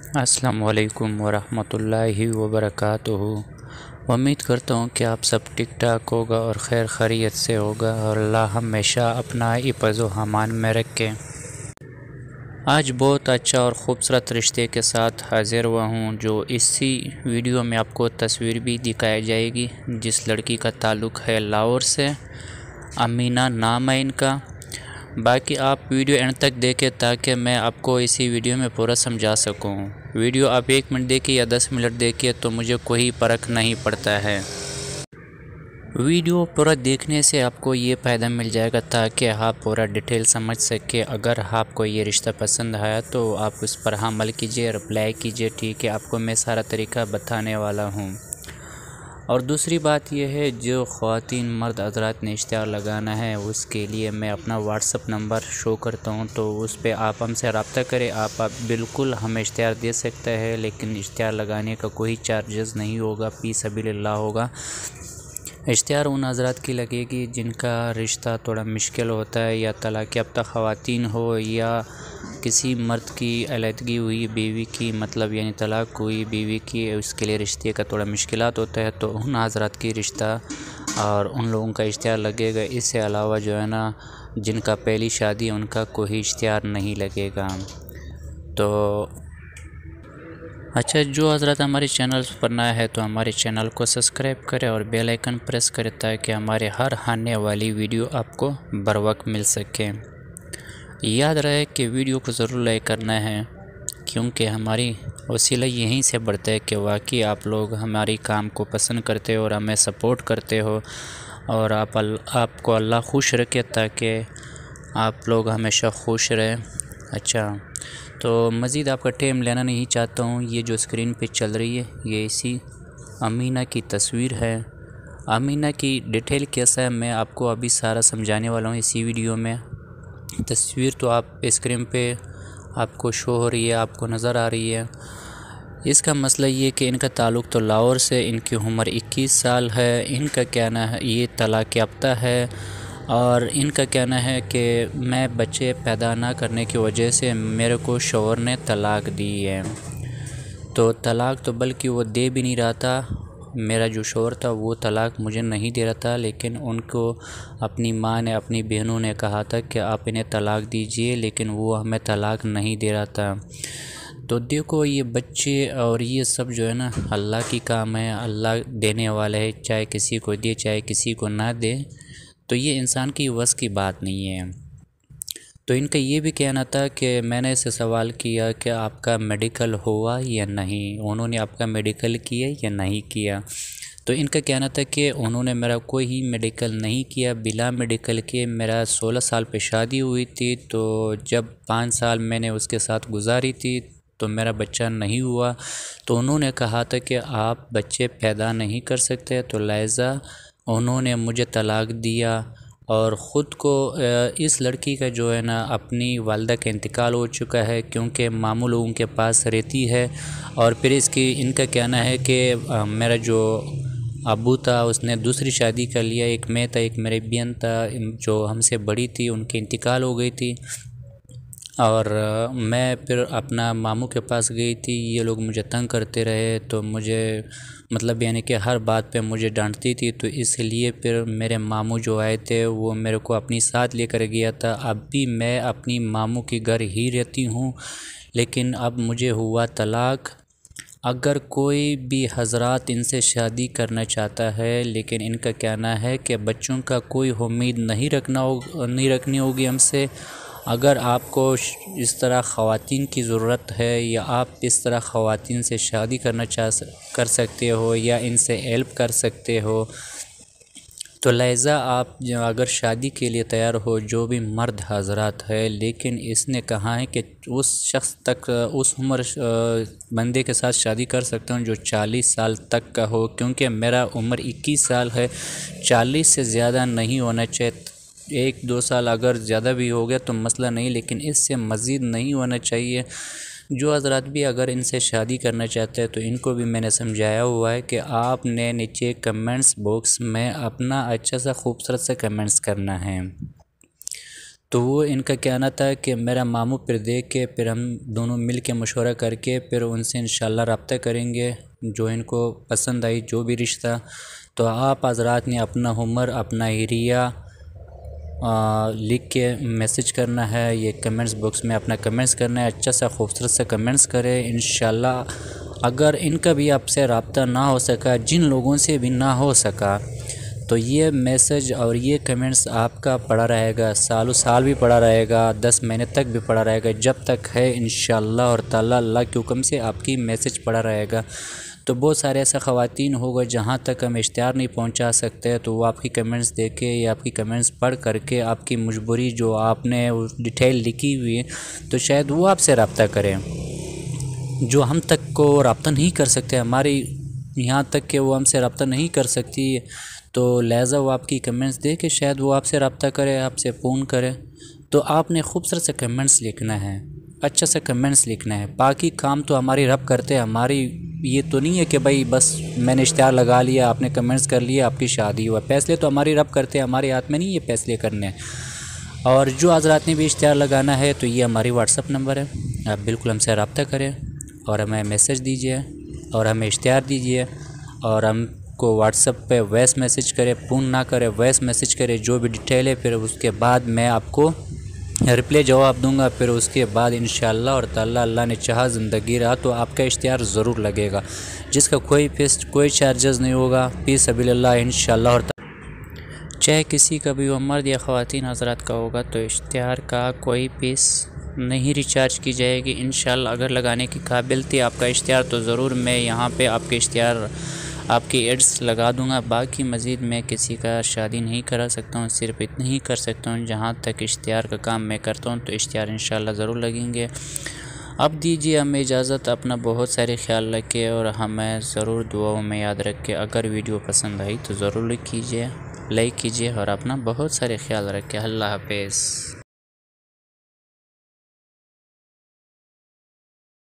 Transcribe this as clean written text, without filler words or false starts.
अस्सलाम वालेकुम वरहमतुल्लाहि वबरकातुहू। उम्मीद करता हूँ कि आप सब ठीक ठाक होगा और खैर खैरियत से होगा और अल्लाह हमेशा अपना हिफ़्ज़ अमान में रखे। आज बहुत अच्छा और ख़ूबसूरत रिश्ते के साथ हाज़िर हुआ हूँ, जो इसी वीडियो में आपको तस्वीर भी दिखाई जाएगी। जिस लड़की का ताल्लुक़ है लाहौर से, अमीना नाम है इनका। बाकी आप वीडियो एंड तक देखें ताकि मैं आपको इसी वीडियो में पूरा समझा सकूं। वीडियो आप 1 मिनट देखिए या 10 मिनट देखिए तो मुझे कोई फ़र्क नहीं पड़ता है। वीडियो पूरा देखने से आपको ये फ़ायदा मिल जाएगा ताकि आप पूरा डिटेल समझ सके। अगर आपको ये रिश्ता पसंद आया तो आप उस पर अमल कीजिए, रिप्लाई कीजिए, ठीक है। आपको मैं सारा तरीका बताने वाला हूँ। और दूसरी बात यह है, जो ख़वातीन मर्द हज़रात ने इश्तिहार लगाना है उसके लिए मैं अपना व्हाट्सअप नंबर शो करता हूं, तो उस पर आप हमसे रब्ता करें। आप बिल्कुल हमें इश्तिहार दे सकते हैं, लेकिन इश्तिहार लगाने का कोई चार्जेस नहीं होगा, फ़ी सबीलिल्लाह होगा। इश्तिहार उन हज़रात की लगेगी जिनका रिश्ता थोड़ा मुश्किल होता है, या तलाक़ याफ्ता ख़वातीन हो, या किसी मर्द की अलहदगी हुई बीवी की, मतलब यानी तलाक़ हुई बीवी की, उसके लिए रिश्ते का थोड़ा मुश्किलात होता है, तो उन हज़रात की रिश्ता और उन लोगों का इश्तिहार लगेगा। इससे अलावा जो है ना, जिनका पहली शादी है उनका कोई इश्तिहार नहीं लगेगा। तो अच्छा, जो हज़रात हमारे चैनल पर नया है तो हमारे चैनल को सब्सक्राइब करें और बेल आइकन प्रेस करें ताकि हमारे हर आने वाली वीडियो आपको बर वक्त मिल सके। याद रहे कि वीडियो को ज़रूर लाइक करना है, क्योंकि हमारी वसीला यहीं से बढ़ता है कि वाकई आप लोग हमारी काम को पसंद करते हो और हमें सपोर्ट करते हो, और आपको अल्लाह खुश रखे ताकि आप लोग हमेशा खुश रहें। अच्छा, तो मज़ीद आपका टाइम लेना नहीं चाहता हूँ। ये जो स्क्रीन पे चल रही है ये इसी अमीना की तस्वीर है। अमीना की डिटेल कैसा है मैं आपको अभी सारा समझाने वाला हूँ इसी वीडियो में। तस्वीर तो आप स्क्रीन पे आपको शो हो रही है, आपको नज़र आ रही है। इसका मसला ये कि इनका ताल्लुक़ तो लाहौर से, इनकी उम्र 21 साल है। इनका कहना है ये तलाक़ याफ्ता है, और इनका कहना है कि मैं बच्चे पैदा ना करने की वजह से मेरे को शौहर ने तलाक़ दी है। तो तलाक़ तो बल्कि वो दे भी नहीं रहा था, मेरा जो शौहर था वो तलाक़ मुझे नहीं दे रहा था, लेकिन उनको अपनी माँ ने, अपनी बहनों ने कहा था कि आप इन्हें तलाक़ दीजिए, लेकिन वो हमें तलाक़ नहीं दे रहा था। तो देखो, ये बच्चे और ये सब जो है ना, अल्लाह की काम है, अल्लाह देने वाला है, चाहे किसी को दे चाहे किसी को ना दे, तो ये इंसान की वस की बात नहीं है। तो इनका ये भी कहना था कि मैंने इससे सवाल किया कि आपका मेडिकल हुआ या नहीं, उन्होंने आपका मेडिकल किया या नहीं किया। तो इनका कहना था कि उन्होंने मेरा कोई ही मेडिकल नहीं किया, बिला मेडिकल के मेरा 16 साल पे शादी हुई थी। तो जब 5 साल मैंने उसके साथ गुजारी थी तो मेरा बच्चा नहीं हुआ। तो उन्होंने कहा था कि आप बच्चे पैदा नहीं कर सकते, तो लिहाजा उन्होंने मुझे तलाक़ दिया। और ख़ुद को इस लड़की का जो है ना, अपनी वालिदा का इंतकाल हो चुका है, क्योंकि मामू लोगों के पास रहती है। और फिर इनका कहना है कि मेरा जो अब्बू था उसने दूसरी शादी कर लिया, एक मैं था, एक मेरी बहन था जो हमसे बड़ी थी, उनकी इंतकाल हो गई थी। और मैं फिर अपना मामू के पास गई थी। ये लोग मुझे तंग करते रहे, तो मुझे मतलब यानी कि हर बात पे मुझे डांटती थी, तो इसलिए फिर मेरे मामू जो आए थे वो मेरे को अपनी साथ लेकर गया था। अब भी मैं अपनी मामू के घर ही रहती हूँ, लेकिन अब मुझे हुआ तलाक़। अगर कोई भी हज़रात इनसे शादी करना चाहता है, लेकिन इनका कहना है कि बच्चों का कोई उम्मीद नहीं रखनी होगी हमसे। अगर आपको इस तरह ख़वातीन की ज़रूरत है, या आप इस तरह ख़वातीन से शादी कर सकते हो, या इनसे हेल्प कर सकते हो, तो लिहाजा आप अगर शादी के लिए तैयार हो, जो भी मर्द हज़रात है, लेकिन इसने कहा है कि उस शख्स तक, उस उम्र बंदे के साथ शादी कर सकता हूँ जो 40 साल तक का हो, क्योंकि मेरा उम्र 21 साल है, 40 से ज़्यादा नहीं होना चाहिए। 1-2 साल अगर ज़्यादा भी हो गया तो मसला नहीं, लेकिन इससे मज़ीद नहीं होना चाहिए। जो हज़रात भी अगर इनसे शादी करना चाहते हैं तो इनको भी मैंने समझाया हुआ है कि आपने नीचे कमेंट्स बॉक्स में अपना अच्छा सा खूबसूरत सा कमेंट्स करना है। तो वो इनका कहना था कि मेरा मामू फिर देख के फिर हम दोनों मिल के मशवरा करके फिर उनसे इंशाल्लाह रब्ता करेंगे जो इनको पसंद आई जो भी रिश्ता। तो आप हज़रात ने अपना उम्र अपना एरिया लिख के मैसेज करना है, ये कमेंट्स बॉक्स में अपना कमेंट्स करना है, अच्छा सा खूबसूरत सा कमेंट्स करें। इंशाल्लाह अगर इनका भी आपसे रब्ता ना हो सका, जिन लोगों से भी ना हो सका, तो ये मैसेज और ये कमेंट्स आपका पड़ा रहेगा, सालों साल भी पड़ा रहेगा, 10 महीने तक भी पड़ा रहेगा, जब तक है इंशाल्लाह और ताला अल्लाह के हुक्म से आपकी मैसेज पड़ा रहेगा। तो बहुत सारे ऐसा ख़वातीन होगा जहाँ तक हम इश्तिहार नहीं पहुँचा सकते, तो वो आपकी कमेंट्स देख के या आपकी कमेंट्स पढ़ करके आपकी मजबूरी जो आपने डिटेल लिखी हुई है तो शायद वो आपसे रब्ता करें, जो हम तक को रब्ता नहीं कर सकते, हमारी यहाँ तक कि वो हमसे रब्ता नहीं कर सकती, तो लिहाजा वो आपकी कमेंट्स दे के शायद वो आपसे रब्ता करे, आपसे फ़ोन करे। तो आपने खूबसूरत से कमेंट्स लिखना है, अच्छा सा कमेंट्स लिखना है। बाकी काम तो हमारी रब करते हैं, हमारी ये तो नहीं है कि भाई बस मैंने इश्तिहार लगा लिया, आपने कमेंट्स कर लिया, आपकी शादी हुआ। फैसले तो हमारी रब करते हैं, हमारे हाथ में नहीं ये फैसले करने। और जो हज़रात ने भी इश्तिहार लगाना है तो ये हमारी व्हाट्सअप नंबर है, आप बिल्कुल हमसे रब्ता करें और हमें मैसेज दीजिए और हमें इश्तिहार दीजिए और हमको व्हाट्सअप पे वॉइस मैसेज करें, फ़ोन ना करें, वॉइस मैसेज करें, जो भी डिटेल है। फिर उसके बाद मैं आपको रिप्लाई जवाब दूंगा। फिर उसके बाद इंशाल्लाह और ताला अल्लाह ने चाहा ज़िंदगी रहा तो आपका इश्तिहार ज़रूर लगेगा, जिसका कोई फीस कोई चार्जेस नहीं होगा, फी सबिलिल्लाह इंशाल्लाह। और चाहे किसी का भी वो मर्द या ख़वातीन हज़रात का होगा तो इश्तिहार का कोई फीस नहीं रिचार्ज की जाएगी इंशाल्लाह। अगर लगाने की काबिल थी आपका इश्तिहार तो ज़रूर मैं यहाँ पे आपके इश्तिहार आपकी एड्स लगा दूंगा। बाकी मज़ीद मैं किसी का शादी नहीं करा सकता हूँ, सिर्फ इतना ही कर सकता हूँ जहाँ तक इश्तिहार का काम मैं करता हूँ। तो इश्तिहार इंशाल्लाह ज़रूर लगेंगे। अब दीजिए हमें इजाज़त, अपना बहुत सारे ख्याल रखें और हमें ज़रूर दुआओं में याद रखें। अगर वीडियो पसंद आई तो ज़रूर लाइक कीजिए और अपना बहुत सारे ख्याल रखें। अल्लाह हाफ़िज़।